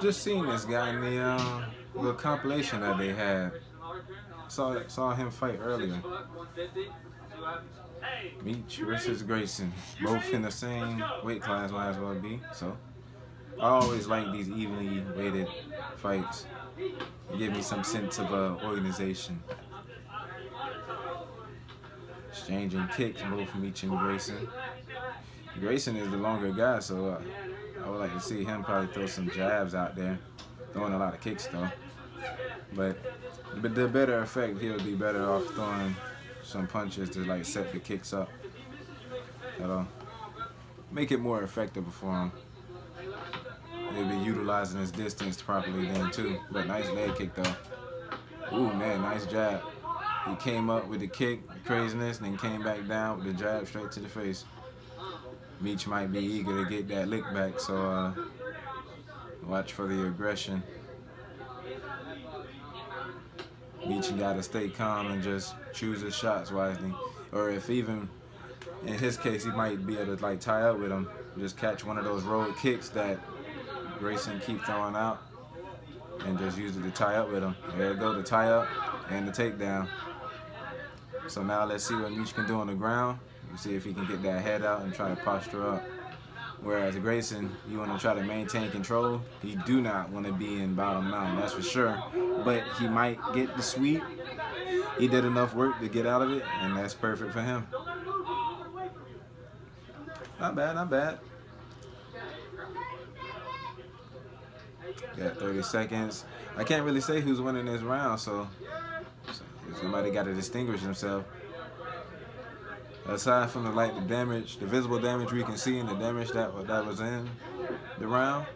Just seen this guy in the little compilation that they had. Saw him fight earlier. Meech versus Grayson, both in the same weight class, might as well be. So I always like these evenly weighted fights. Give me some sense of organization. Exchanging kicks, both Meech and Grayson. Grayson is the longer guy, so I would like to see him probably throw some jabs out there. Throwing a lot of kicks though. But the better effect, he'll be better off throwing some punches to like set the kicks up. That'll make it more effective for him. He'll be utilizing his distance properly then too. But nice leg kick though. Ooh man, nice jab. He came up with the kick, the craziness, and then came back down with the jab straight to the face. Meech might be eager to get that lick back, so watch for the aggression. Meech got to stay calm and just choose his shots wisely. Or if even, in his case, he might be able to like tie up with him. Just catch one of those road kicks that Grayson keep throwing out and just use it to tie up with him. There you go, the tie up and the takedown. So now let's see what Meech can do on the ground. You see if he can get that head out and try to posture up. Whereas Grayson, you want to try to maintain control. He do not want to be in bottom mount, that's for sure. But he might get the sweep. He did enough work to get out of it, and that's perfect for him. Not bad, not bad. Got 30 seconds. I can't really say who's winning this round, so somebody got to distinguish himself. Aside from the damage, the visible damage we can see and the damage that was in the round,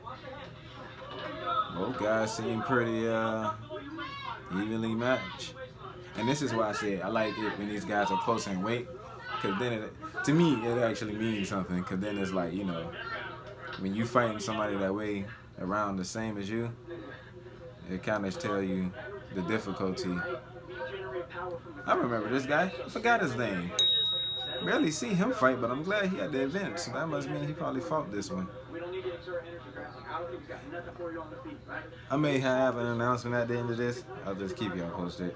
both guys seem pretty evenly matched. And this is why I say I like it when these guys are close in weight, because then to me it actually means something. Because then it's like, you know, when you fighting somebody that weigh around the same as you, it kind of tell you the difficulty. I remember this guy. I forgot his name. Barely see him fight, but I'm glad he had the event, so that must mean he probably fought this one. I may have an announcement at the end of this. I'll just keep y'all posted.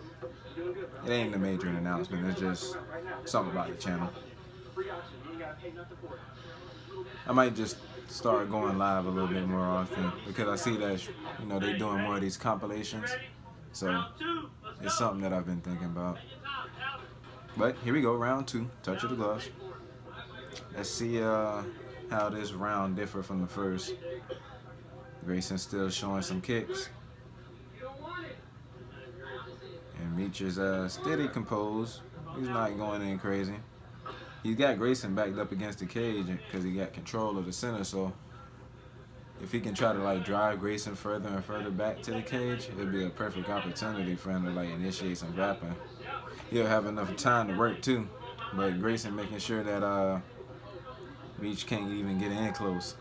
It ain't a major announcement, it's just something about the channel. I might just start going live a little bit more often because I see that, you know, they're doing more of these compilations. So it's something that I've been thinking about. But here we go, round two, touch of the gloves. Let's see how this round differ from the first. Grayson still showing some kicks. And Meech is steady composed. He's not going in crazy. He's got Grayson backed up against the cage because he got control of the center, so if he can try to like drive Grayson further and further back to the cage, it'll be a perfect opportunity for him to like initiate some grappling. He'll have enough time to work too, but Grayson making sure that Meech can't even get in close.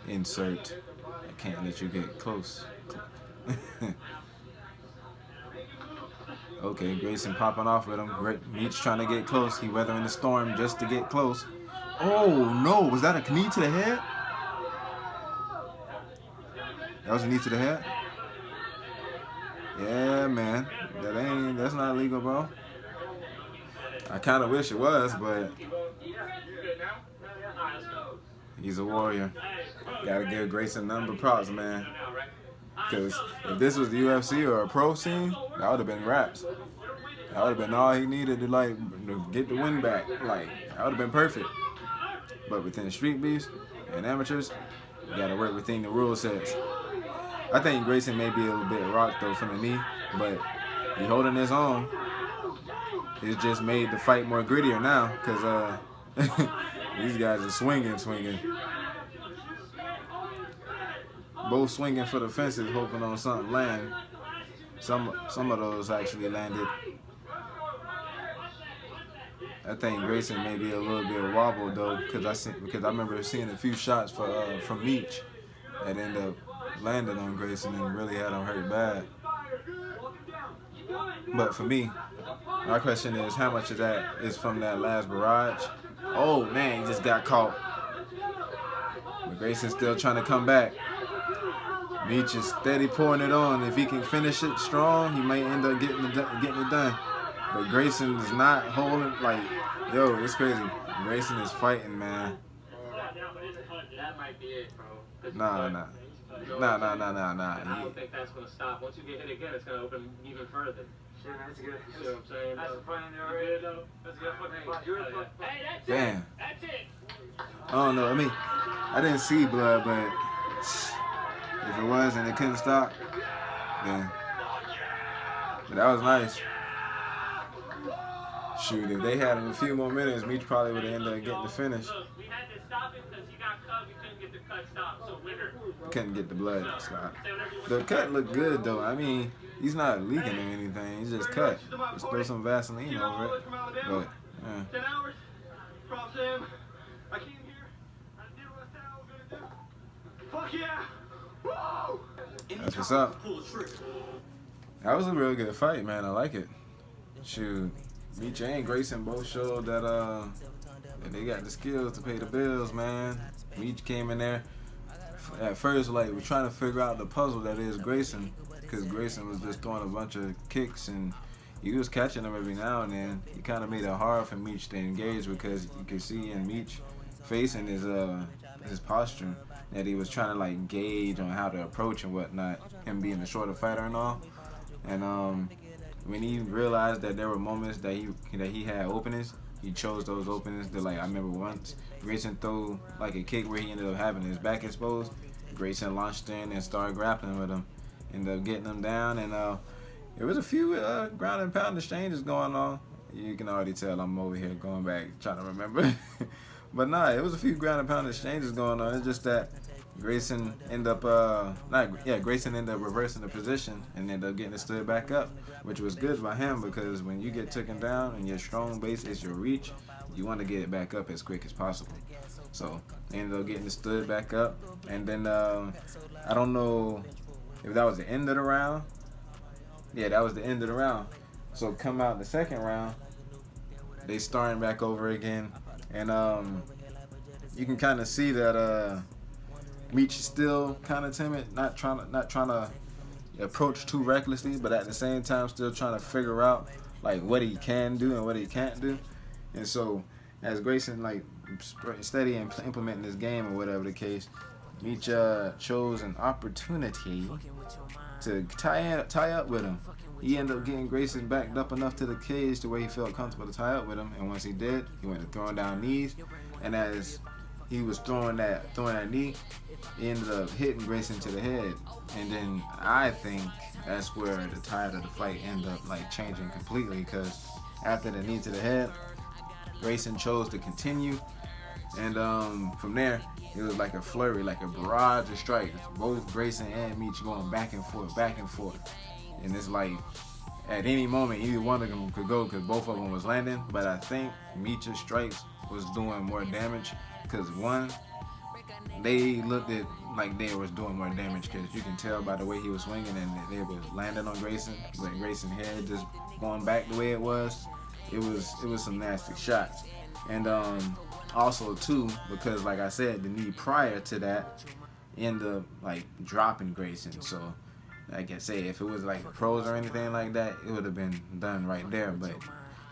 Insert. I can't let you get close. Okay, Grayson popping off with him. Meech trying to get close. He weathering the storm just to get close. Oh no, was that a knee to the head? That was a knee to the head? Yeah, man. That's not legal, bro. I kind of wish it was, but he's a warrior. Gotta give Grayson number props, man. Because if this was the UFC or a pro scene, that would have been raps. That would have been all he needed to like to get the win back. Like, that would have been perfect. But within the street beefs and amateurs, you gotta work within the rule sets. I think Grayson may be a little bit rocked though from the knee, but he holding his own. It's just made the fight more grittier now, because these guys are swinging. Both swinging for the fences, hoping on something land. Some of those actually landed. I think Grayson may be a little bit wobbled though, because I remember seeing a few shots from Meech that ended up landing on Grayson and really had him hurt bad. But for me, my question is, how much of that is from that last barrage? Oh man, he just got caught. But Grayson's still trying to come back. Meech is steady pouring it on. If he can finish it strong, he might end up getting it done. But Grayson is not holding, like, yo, it's crazy. Grayson is fighting, man. That might be it, bro. Nah. I don't think that's going to stop. Once you get hit again, it's going to open even further. Shit, that's good. You know what I'm saying? That's the fun in there already, though. That's a good fucking fight. You're a fucking fight. Hey, that's Damn. it. That's it. I don't know. I mean, I didn't see blood, but if it was and it couldn't stop, then. But that was nice. Shoot, if they had him a few more minutes, Meech probably would have ended up getting the finish. Look, we had to stop it because he got cut. We couldn't get the cut stopped. So winner. Couldn't get the blood stopped. The cut looked good though. I mean, he's not leaking or anything. He's just cut. Just throw some Vaseline over it. But yeah. 10 hours from Sam. I came here. I did what I said I was gonna do. Fuck yeah! Whoa! That's what's up. That was a real good fight, man. I like it. Shoot, Meech and Grayson both showed that that they got the skills to pay the bills, man. Meech came in there at first like we're trying to figure out the puzzle that is Grayson, because Grayson was just throwing a bunch of kicks and he was catching them every now and then. He kind of made it hard for Meech to engage because you could see in Meech facing his posture that he was trying to like gauge on how to approach and whatnot, him being a shorter fighter and all. And when he realized that there were moments that he had openings, he chose those openings. To, like, I remember once Grayson threw like a kick where he ended up having his back exposed. Grayson launched in and started grappling with him, ended up getting him down, and there was a few ground and pound exchanges going on. You can already tell I'm over here going back trying to remember. But nah, it was a few ground and pound exchanges going on. It's just that Grayson ended up Grayson ended up reversing the position and ended up getting it stood back up, which was good by him because when you get taken down and your strong base is your reach, you want to get it back up as quick as possible. So they ended up getting it stood back up, and then I don't know if that was the end of the round. Yeah, that was the end of the round. So come out the second round, they starting back over again, and you can kind of see that Meech is still kind of timid, not trying to approach too recklessly, but at the same time still trying to figure out like what he can do and what he can't do. And so as Grayson like steady and implementing this game or whatever the case, Meech chose an opportunity to tie up with him. He ended up getting Grayson backed up enough to the cage to where he felt comfortable to tie up with him, and once he did, he went to throwing down knees, and as he was throwing that knee, he ended up hitting Grayson to the head. And then I think that's where the tide of the fight ended up like changing completely, because after the knee to the head, Grayson chose to continue, and from there it was like a flurry, like a barrage of strikes, both Grayson and Meech going back and forth. And it's like at any moment either one of them could go because both of them was landing, but I think Meech's strikes was doing more damage because one, they looked at like they was doing more damage because you can tell by the way he was swinging and they was landing on Grayson, but Grayson's head just going back the way it was. It was some nasty shots. And also too, because like I said, the knee prior to that ended up like dropping Grayson. So like I say, if it was like pros or anything like that, it would have been done right there. But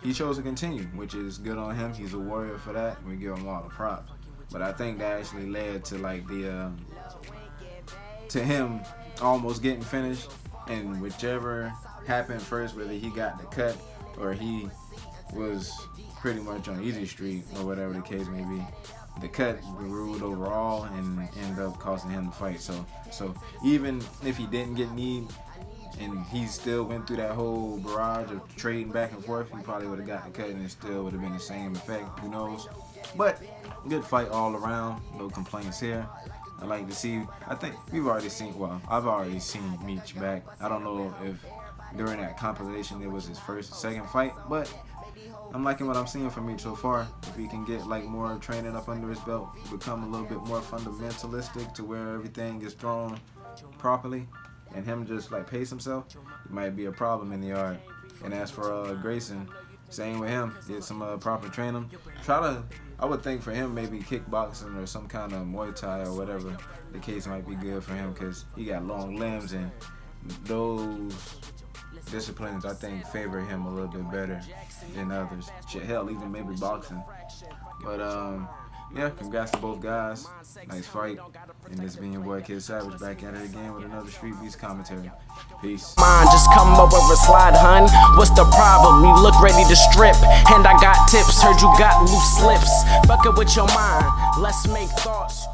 he chose to continue, which is good on him. He's a warrior for that. We give him all the props. But I think that actually led to like to him almost getting finished, and whichever happened first, whether he got the cut or he was pretty much on easy street or whatever the case may be, the cut ruled overall and ended up costing him the fight. So even if he didn't get kneed and he still went through that whole barrage of trading back and forth, he probably would have got the cut and it still would have been the same effect. Who knows? But good fight all around. No complaints here. I like to see. I think we've already seen. Well, I've already seen Meech back. I don't know if during that compilation it was his second fight, but I'm liking what I'm seeing from Meech so far. If he can get like more training up under his belt, become a little bit more fundamentalistic to where everything is thrown properly, and him just like pace himself, it might be a problem in the yard. And as for Grayson, same with him. Get some proper training. Try to I would think for him maybe kickboxing or some kind of Muay Thai or whatever the case might be good for him because he got long limbs and those disciplines I think favor him a little bit better than others. Shit, hell, even maybe boxing. But yeah, congrats to both guys. Nice fight. And this being your boy Kid Savage back at it again with another Streeteefs commentary. Peace. Just come over and slide, hun. What's the problem? You look ready to strip, and I got tips. Heard you got loose lips. Fuck it with your mind. Let's make thoughts.